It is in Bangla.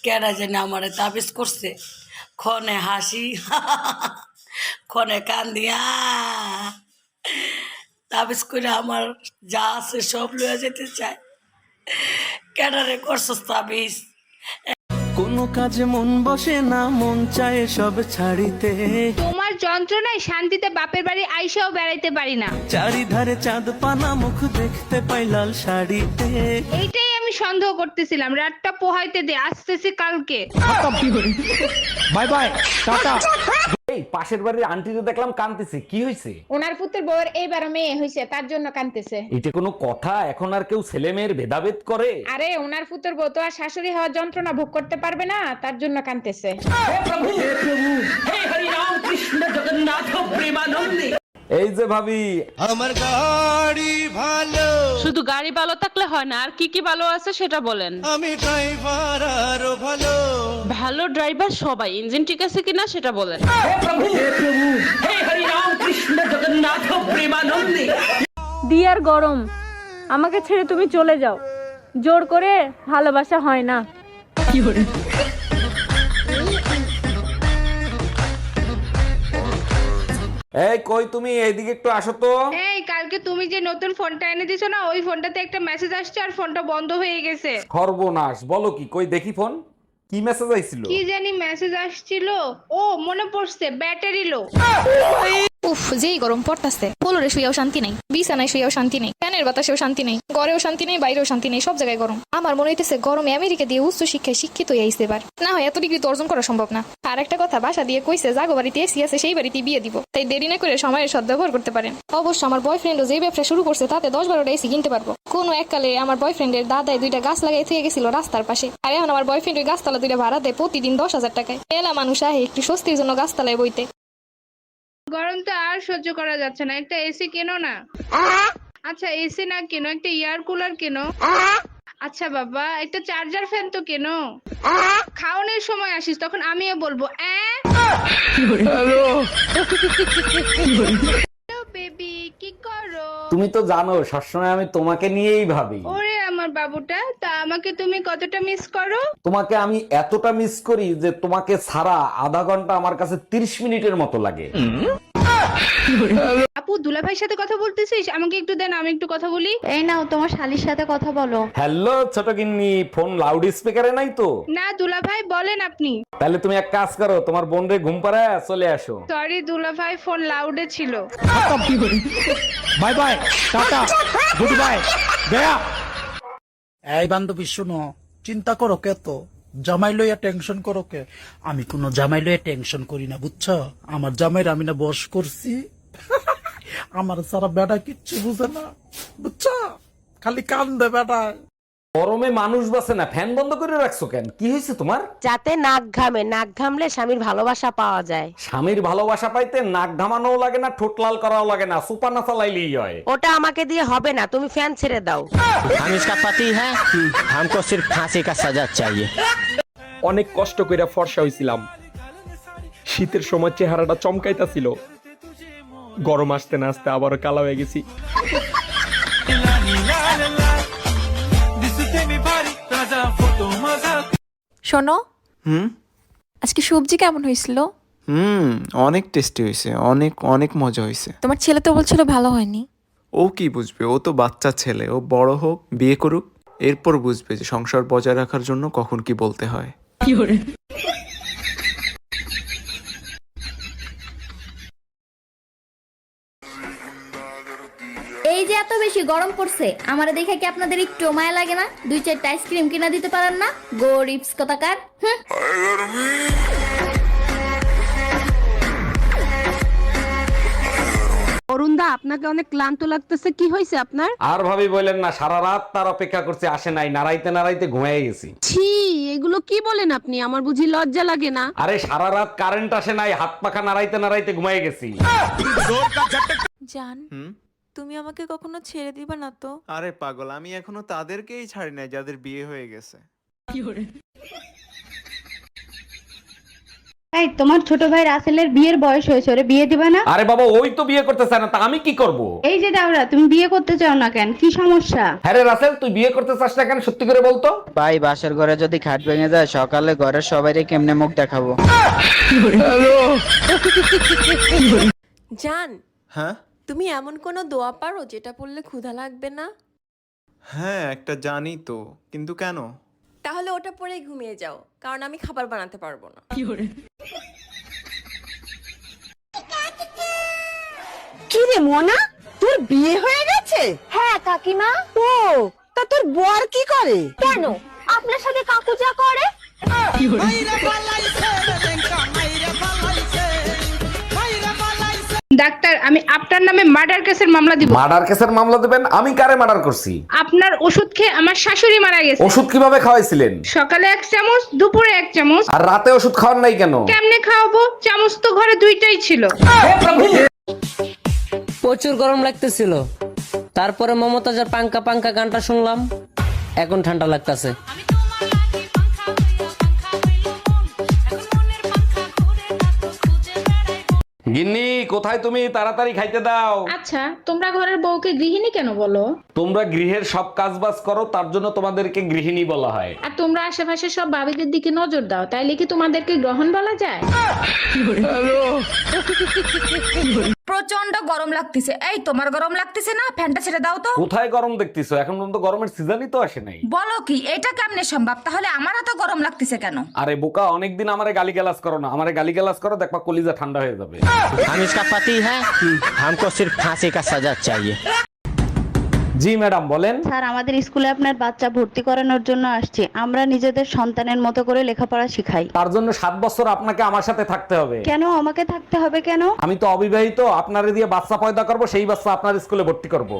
কেডা জানি আমারে তাবিজ করছে, ক্ষণে হাসি ক্ষণে কান্দিয়া তাবিজ করে আমার যা আছে সব লইয়া যেতে চায়। কেডারে করছস তাবিজ? কোনো কাজে মন বসে না, মন চায় সব ছাড়িতে। তোমার যন্ত্রণায় শান্তিতে বাপের বাড়ি আইসাও বেড়াইতে পারি না। চারিধারে চাঁদ পানা, মুখ দেখতে পাই লাল শাড়িতে। এইটাই আমি সন্দেহ করতেছিলাম, রাতটা পোহাইতে দে, আসতেছি কালকে। Bye bye, tata. এই পাশের বাড়ির আন্টি তো দেখলাম কাঁদতেছে, কি হয়েছে? ওনার পুত্রের বউয়ের এইবার মেয়ে হয়েছে, তার জন্য কাঁদতেছে। এটা কোনো কথা? এখন আর কেউ ছেলে মেয়ের ভেদাভেদ করে? আরে ওনার পুত্রের বউ তো আর শাশুড়ি হওয়ার যন্ত্রণা ভোগ করতে পারবে না, তার জন্য কাঁদতেছে। এই যে ভাবি, আমার গাড়ি ভালো, শুধু গাড়ি ভালো থাকলে হয় না, আর কি কি ভালো আছে সেটা বলেন। আমি ড্রাইভার আরো ভালো। ভালো ড্রাইভার সবাই, ইঞ্জিন ঠিক আছে কিনা সেটা বলেন। দিয়ার গরম, আমাকে ছেড়ে তুমি চলে যাও, জোর করে ভালোবাসা হয় না। এই কই তুমি, এইদিকে একটু আসো তো। এই কালকে তুমি যে নতুন ফোনটা এনে দিছো না, ওই ফোনটাতে একটা মেসেজ আসছে আর ফোনটা বন্ধ হয়ে গেছে। সর্বনাশ, বলো কি? কই দেখি ফোন, কি মেসেজ আইছিল? কি জানি মেসেজ আসছিল, ও মনে পড়ছে, ব্যাটারি লো। উফ, যেই গরম পড়তাছে, পোলরে শুয়েও শান্তি নাই, বিছানায় শুয়েও শান্তি নাই, ফ্যানের বাতাসেও শান্তি নাই, ঘরেও শান্তি নেই, বাইরেও শান্তি নেই, সব জায়গায় গরম। আমার মনে হইতেছে গরমে আমেরিকা দিয়ে উচ্চ শিক্ষায় শিক্ষিত হইছে এবার, না হয় এত ডিগ্রি তো অর্জন করা সম্ভব না। আর একটা কথা, বাসা দিয়ে কইছে জাগো বাড়িতে এসি আছে, সেই বাড়িতে বিয়ে দিব, তাই দেরি না করে সময়ের সদ্ব্যবহার করতে পারেন। অবশ্য আমার বয়ফ্রেন্ডও যে ব্যবসা শুরু করছে তাতে 10-12টা এসি কিনতে পারবো। কোনো এককালে আমার বয়ফ্রেন্ডের দাদায় 2টা গাছ লাগাই থেকে গেছিল রাস্তার পাশে, আর এখন আমার বয়ফ্রেন্ড ওই গাছতলা 2টা ভাড়া দেয় প্রতিদিন 10,000 টাকায়। এলা মানুষ আহে একটু স্বস্তির জন্য গাছতলায় বইতে। গরম তো আর সহ্য করা যাচ্ছে না, একটা এসি কেনো না। আচ্ছা এসি না কেনো, একটা এয়ার কুলার কেনো। আচ্ছা বাবা, একটা চার্জার ফ্যান তো কেনো। খাওয়ানোর সময় আসিস, তখন আমিও বলবো বেবি কি করো। তুমি তো জানো সবসময় আমি তোমাকে নিয়েই ভাবি। ওরে আমার বাবুটা, তা আমাকে তুমি কতটা মিস করো? তোমাকে আমি এতটা মিস করি যে তোমাকে ছাড়া আধা ঘন্টা আমার কাছে 30 মিনিটের মতো লাগে। আপু দুলাভাইয়ের সাথে কথা বলতেছিস, আমাকে একটু দেন, আমি একটু কথা বলি। এই নাও তোমার শালির সাথে কথা বলো। হ্যালো ছোট গিন্নি, ফোন লাউড স্পিকারে নাই তো? না দুলাভাই, বলেন আপনি। তাহলে তুমি এক কাজ করো, তোমার বোন রে ঘুম পাড়ায় চলে আসো। সরি দুলাভাই, ফোন লাউডে ছিল। Bye bye, tata, good bye, Gaya. এই বান্ধবী শুনো, চিন্তা করো কে তো, জামাই লইয়া টেনশন করো কে? আমি কোনো জামাই লইয়া টেনশন করি না, বুঝছো? আমার জামাইরা আমি না বস করছি। আমার সারা বেটা কিচ্ছু বুঝে না, বুঝছো? খালি কান্দে বেটা। গরমে মানুষ বাসে না, ফ্যান বন্ধ করে রাখছো কেন? কি হয়েছে তোমার? যাতে নাক ঘামে, নাক ঘামলে স্বামীর ভালোবাসা পাওয়া যায়। স্বামীর ভালোবাসা পাইতে নাক ঘামানোও লাগে না, ঠোঁট লাল করাও লাগে না, সুপা না চালাইলেই হয়। ওটা আমাকে দিয়ে হবে না, তুমি ফ্যান ছেড়ে দাও। हम इसका पति है, हमको सिर्फ फांसी का सजा चाहिए। অনেক কষ্ট কইরা ফর্সা হইছিলাম, শীতের সময় চেহারাটা চমকাইতাছিল, গরম আসতে না আসতে আবারও কালো হয়ে গেছি। শোনো, আজকে সবজি কেমন হয়েছিল? অনেক টেস্টি হয়েছে, অনেক অনেক মজা হয়েছে। তোমার ছেলে তো বলছিল ভালো হয়নি। ও কি বুঝবে, ও তো বাচ্চা ছেলে, ও বড় হোক, বিয়ে করুক, এরপর বুঝবে যে সংসার বজায় রাখার জন্য কখন কি বলতে হয়। এই যে এত বেশি গরম পড়ছে, আমারে দেখে কি আপনাদের একটু মায়া লাগে না? 2-4টা আইসক্রিম কিনা দিতে পারেন না? গরিবস কোথাকার। অরুণদা, আপনাকে অনেক ক্লান্ত লাগতেছে, কি হয়েছে আপনার? আর ভাবি বললেন না, সারা রাত তার অপেক্ষা করছে, আসে নাই, নাড়াইতে নাড়াইতে ঘুমিয়ে গেছি। ছি, এগুলো কি বলেন আপনি? আমার বুঝি লজ্জা লাগে না? আরে সারা রাত কারেন্ট আসে নাই, হাত পাখা নাড়াইতে নাড়াইতে ঘুমিয়ে গেছি। জান, তুমি আমাকে কখনো ছেড়ে দিবা না তো? আরে পাগল, আমি এখনো তাদেরকেই ছাড়ি নাই যাদের বিয়ে হয়ে গেছে। এই তোমার ছোট ভাই রাসেলের বিয়ের বয়স হয়েছে, ওরে বিয়ে দিবা না? আরে বাবা, ওই তো বিয়ে করতে চায় না, তা আমি কি করব? এই যে দাওরা, তুমি বিয়ে করতে চাও না কেন, কি সমস্যা? হ্যাঁ রে রাসেল, তুই বিয়ে করতে চাস না কেন, সত্যি করে বলতো। ভাই বাসার ঘরে যদি খাট ভেঙে যায় সকালে ঘরের সবাইকে কেমনে মুখ দেখাবো? জান, হ্যাঁ তুমি এমন কোনো দোয়া পারো যেটা পড়লে ক্ষুধা লাগবে না? হ্যাঁ একটা জানি তো, কিন্তু কেন? তাহলে ওটা পরেই ঘুমিয়ে যাও, কারণ আমি খাবার বানাতে পারবো না। কি রে মোনা, তোর বিয়ে হয়ে গেছে? হ্যাঁ কাকিমা। ও, তা তোর বর কি করে? কেন, আপনার সাথে কাকু যা করে? ডাক্তার, আমি আপনার নামে মার্ডার কেসের মামলা দিব। মার্ডার কেসের মামলা দেবেন? আমি কারে মার্ডার করছি? আপনার ওষুধ খেয়ে আমার শাশুড়ি মারা গেছে। ওষুধ কিভাবে খাওয়াইছিলেন? সকালে 1 চামচ, দুপুরে 1 চামচ। আর রাতে ওষুধ খাওয়ার নাই কেন? কেমনে খাওয়াবো, চামচ তো ঘরে 2টাই ছিল। প্রচুর গরম লাগতেছিল, তারপরে মমতাজের পাঙ্কা পাঙ্কা গানটা শুনলাম, এখন ঠান্ডা লাগতেছে। গিন্নি, কোথায় তুমি? তাড়াতাড়ি খাইতে দাও। আচ্ছা, তোমরা ঘরের বউকে গৃহিণী কেন বলো? তোমরা গৃহের সব কাজ বাজ করো, তার জন্য তোমাদেরকে গৃহিণী বলা হয়। আর তোমরা আশেপাশে সব ভাবিদের দিকে নজর দাও, তাইলে কি তোমাদেরকে গ্রহণ বলা যায়? প্রচন্ড গরম লাগতেছে। এই তোমার গরম লাগতেছে না? ফ্যানটা ছেড়ে দাও তো। কোথায় গরম দেখতেছো? এখন পর্যন্ত গরমের সিজনই তো আসে নাই। বলো কি, এটা কেমনে সম্ভব? তাহলে আমার এত গরম লাগতেছে কেন? আরে বোকা, অনেকদিন আমারে গালিগালাজ করো না, আমারে গালিগালাজ করো, দেখবা কলিজা ঠান্ডা হয়ে যাবে। हम इसका पति है, हमको सिर्फ फांसी का सजा चाहिए। জি ম্যাডাম, বলেন। স্যার, আমাদের স্কুলে আপনার বাচ্চা ভর্তি করানোর জন্য আসছে। আমরা নিজেদের সন্তানের মতো করে লেখাপড়া শিখাই। তার জন্য 7 বছর আপনাকে আমার সাথে থাকতে হবে। কেন আমাকে থাকতে হবে কেন? আমি তো অবিবাহিত, আপনারে দিয়ে বাচ্চা পয়দা করব, সেই বাচ্চা আপনার স্কুলে ভর্তি করব।